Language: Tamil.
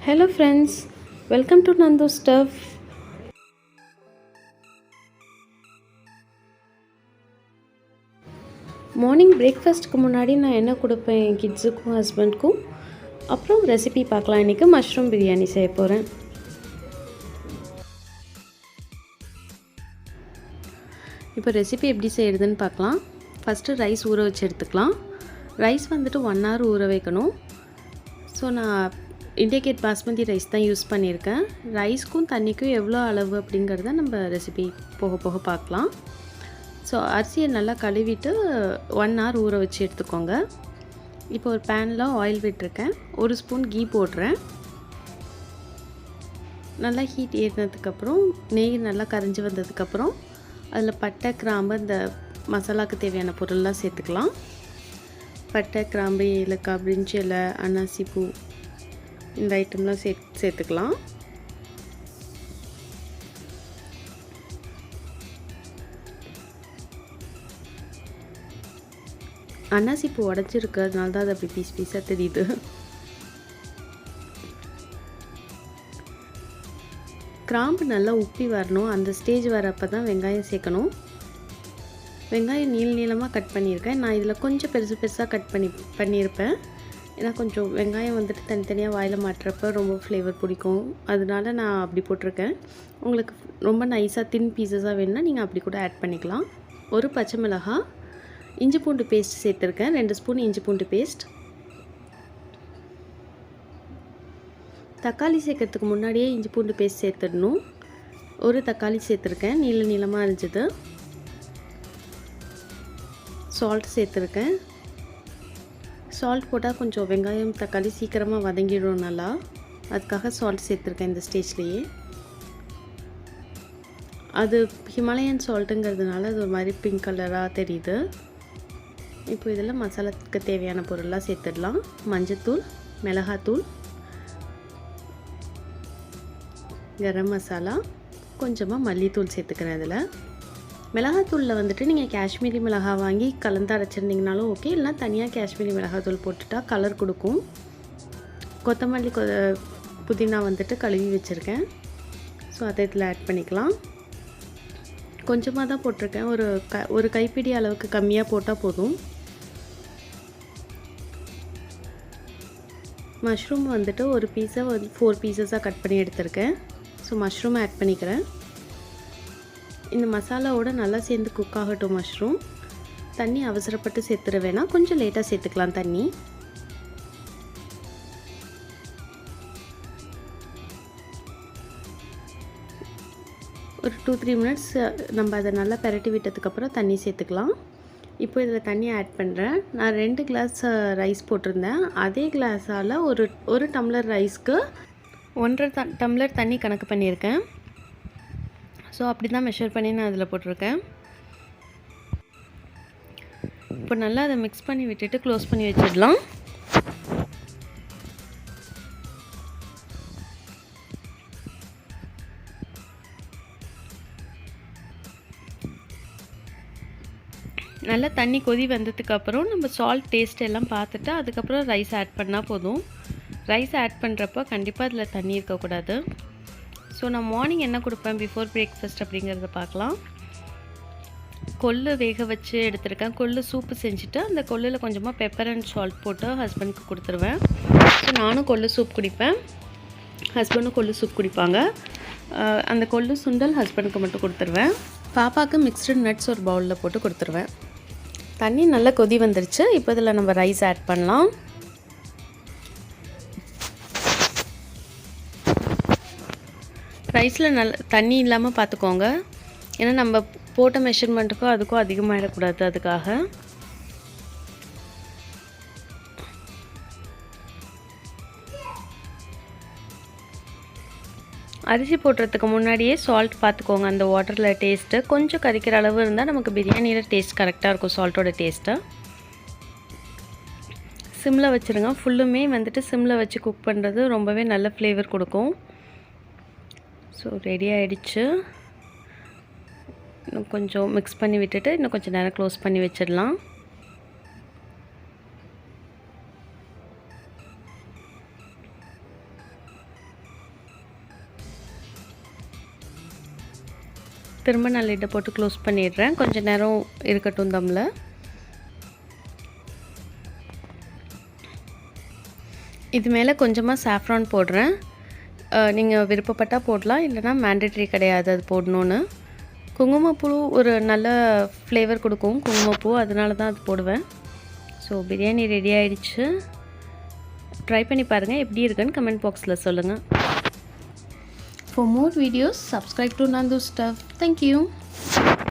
Hello friends, welcome to Nandhu Stuff. Morning பிரேக்ஃபாஸ்ட்டுக்கு முன்னாடி நான் என்ன கொடுப்பேன் என் கிட்ஸுக்கும் ஹஸ்பண்ட்க்கும். அப்புறம் ரெசிபி பார்க்கலாம். இன்றைக்கி மஷ்ரூம் பிரியாணி செய்ய போகிறேன். இப்போ ரெசிபி எப்படி செய்கிறதுன்னு பார்க்கலாம். ஃபஸ்ட்டு ரைஸ் ஊற வச்சு எடுத்துக்கலாம். ரைஸ் வந்துட்டு 1 hour ஊற வைக்கணும். ஸோ நான் இண்டிகேட் பாஸ்மதி ரைஸ் தான் யூஸ் பண்ணியிருக்கேன். ரைஸ்க்கும் தண்ணிக்கும் எவ்வளோ அளவு அப்படிங்கிறத நம்ம ரெசிபி போக போக பார்க்கலாம். ஸோ அரிசியை நல்லா கழுவிட்டு 1 hour ஊற வச்சு எடுத்துக்கோங்க. இப்போ ஒரு பேனில் ஆயில் விட்டுருக்கேன். 1 ஸ்பூன் கீ போடுறேன். நல்லா ஹீட் ஏறினதுக்கப்புறம் நெய் நல்லா கரைஞ்சி வந்ததுக்கப்புறம் அதில் பட்டை, கிராம்பு, இந்த மசாலாவுக்கு தேவையான பொருள்லாம் சேர்த்துக்கலாம். பட்டை, கிராம்பு, ஏலக்காய், பிரிஞ்சி இலை, அன்னாசி பூ, இந்த ஐட்டம்லாம் சேர்த்துக்கலாம். அன்னாசி பூ உடச்சிருக்கு, அதனால தான் அது அப்படி பீஸாக தெரியுது. கிராம்பு நல்லா உப்பி வரணும். அந்த ஸ்டேஜ் வரப்போ தான் வெங்காயம் சேர்க்கணும். வெங்காயம் நீளமாக கட் பண்ணியிருக்கேன். நான் இதில் கொஞ்சம் பெருசாக கட் பண்ணியிருப்பேன். ஏன்னா கொஞ்சம் வெங்காயம் வந்துட்டு தனித்தனியாக வாயில் மாட்டுறப்ப ரொம்ப ஃப்ளேவர் பிடிக்கும். அதனால நான் அப்படி போட்டிருக்கேன். உங்களுக்கு ரொம்ப நைஸாக தின் பீசஸாக வேணுன்னா நீங்கள் அப்படி கூட ஆட் பண்ணிக்கலாம். ஒரு பச்சை மிளகாய், இஞ்சி பூண்டு பேஸ்ட் சேர்த்துருக்கேன். 2 ஸ்பூன் இஞ்சி பூண்டு பேஸ்ட். தக்காளி சேர்க்கறதுக்கு முன்னாடியே இஞ்சி பூண்டு பேஸ்ட் சேர்த்துடணும். ஒரு தக்காளி சேர்த்துருக்கேன், நீளமாக இருந்துச்சு. சால்ட் சேர்த்துருக்கேன். சால்ட் போட்டால் கொஞ்சம் வெங்காயம் தக்காளி சீக்கிரமாக வதங்கிடும் நல்லா. அதுக்காக சால்ட் சேர்த்துருக்கேன் இந்த ஸ்டேஜ்லேயே. அது ஹிமாலயன் சால்ட்டுங்கிறதுனால அது ஒரு மாதிரி பிங்க் கலராக தெரியுது. இப்போ இதில் மசாலாவுக்கு தேவையான பொருள்லாம் சேர்த்துடலாம். மஞ்சத்தூள், மிளகாத்தூள், கரம் மசாலா, கொஞ்சமாக மல்லித்தூள் சேர்த்துக்கிறேன். இதில் மிளகாத்தூளில் வந்துட்டு நீங்கள் காஷ்மீரி மிளகாய் வாங்கி கலந்து அரைச்சிருந்தீங்கனாலும் ஓகே, இல்லைனா தனியாக காஷ்மீரி மிளகாத்தூள் போட்டுட்டா கலர் கொடுக்கும். கொத்தமல்லி, புதினா வந்துட்டு கழுவி வச்சுருக்கேன். ஸோ அதை இதில் ஆட் பண்ணிக்கலாம். கொஞ்சமாக தான் போட்டிருக்கேன். ஒரு கைப்பிடி அளவுக்கு கம்மியாக போட்டால் போதும். மஷ்ரூம் வந்துட்டு ஒரு பீஸை 4 பீசஸாக கட் பண்ணி எடுத்திருக்கேன். ஸோ மஷ்ரூம் ஆட் பண்ணிக்கிறேன். இந்த மசாலாவோட நல்லா சேர்ந்து குக் ஆகட்டும் மஷ்ரூம். தண்ணி அவசரப்பட்டு சேர்த்துட வேணாம், கொஞ்சம் லேட்டாக சேர்த்துக்கலாம் தண்ணி. ஒரு 2-3 மினிட்ஸ் நம்ம அதை நல்லா பெரட்டி விட்டதுக்கப்புறம் தண்ணி சேர்த்துக்கலாம். இப்போ இதில் தண்ணி ஆட் பண்ணுறேன். நான் 2 கிளாஸ் ரைஸ் போட்டிருந்தேன். அதே கிளாஸால் ஒரு டம்ளர் ரைஸ்க்கு 1.5 டம்ளர் தண்ணி கணக்கு பண்ணியிருக்கேன். ஸோ அப்படி தான் மெஷர் பண்ணி நான் அதில் போட்டிருக்கேன். இப்போ நல்லா அதை மிக்ஸ் பண்ணி விட்டுட்டு க்ளோஸ் பண்ணி வச்சிடலாம். நல்லா தண்ணி கொதி வந்ததுக்கப்புறம் நம்ம சால்ட் டேஸ்ட் எல்லாம் பார்த்துட்டு அதுக்கப்புறம் ரைஸ் ஆட் பண்ணால் போதும். ரைஸ் ஆட் பண்ணுறப்போ கண்டிப்பாக அதில் தண்ணி இருக்கக்கூடாது. ஸோ நான் மார்னிங் என்ன கொடுப்பேன் பிஃபோர் பிரேக்ஃபாஸ்ட் அப்படிங்கிறத பார்க்கலாம். கொள்ளு வேக வச்சு எடுத்துருக்கேன். கொள்ளு சூப்பு செஞ்சுட்டு அந்த கொள்ளில் கொஞ்சமாக பெப்பர் அண்ட் சால்ட் போட்டு ஹஸ்பண்டுக்கு கொடுத்துருவேன். ஸோ நானும் கொள்ளு சூப் குடிப்பேன், ஹஸ்பண்டும் கொள்ளு சூப் குடிப்பாங்க. அந்த கொள்ளு சுண்டல் ஹஸ்பண்டுக்கு மட்டும் கொடுத்துருவேன். பாப்பாவுக்கு மிக்ஸ்டு நட்ஸ் ஒரு பவுலில் போட்டு கொடுத்துருவேன். தண்ணி நல்லா கொதி வந்துருச்சு. இப்போ இதில் நம்ம ரைஸ் ஆட் பண்ணலாம். ரைஸில் நல்ல தண்ணி இல்லாமல் பார்த்துக்கோங்க. ஏன்னா நம்ம போட்ட மெஷர்மெண்ட்டுக்கும் அதுக்கும் அதிகமாகிடக்கூடாது. அதுக்காக அரிசி போடுறதுக்கு முன்னாடியே சால்ட் பார்த்துக்கோங்க. அந்த வாட்டரில் டேஸ்ட்டு கொஞ்சம் கறிக்கிற அளவு இருந்தால் நமக்கு பிரியாணியில் டேஸ்ட் கரெக்டாக இருக்கும். சால்ட்டோட டேஸ்ட்டு சிம்மில் வச்சுருங்க. ஃபுல்லுமே வந்துட்டு சிம்மில் வச்சு குக் பண்ணுறது ரொம்பவே நல்ல ஃப்ளேவர் கொடுக்கும். ஸோ ரெடி ஆகிடுச்சு. இன்னும் கொஞ்சம் மிக்ஸ் பண்ணி விட்டுட்டு இன்னும் கொஞ்சம் நேரம் க்ளோஸ் பண்ணி வச்சிடலாம். திரும்ப நான் லிட்டை போட்டு க்ளோஸ் பண்ணிடுறேன். கொஞ்சம் நேரம் இருக்கட்டும் தம்மில். இது மேலே கொஞ்சமாக சாஃப்ரான் போடுறேன். நீங்கள் விருப்பப்பட்டால் போடலாம், இல்லைனா மேண்டேட்ரி கிடையாது அது போடணுன்னு. குங்குமப்பூ ஒரு நல்ல ஃப்ளேவர் கொடுக்கும் குங்குமப்பூ, அதனால தான் அது போடுவேன். ஸோ பிரியாணி ரெடி ஆகிடுச்சு. ட்ரை பண்ணி பாருங்கள், எப்படி இருக்குன்னு கமெண்ட் பாக்ஸில் சொல்லுங்கள். For more videos, subscribe to Nandhu Stuff. Thank you.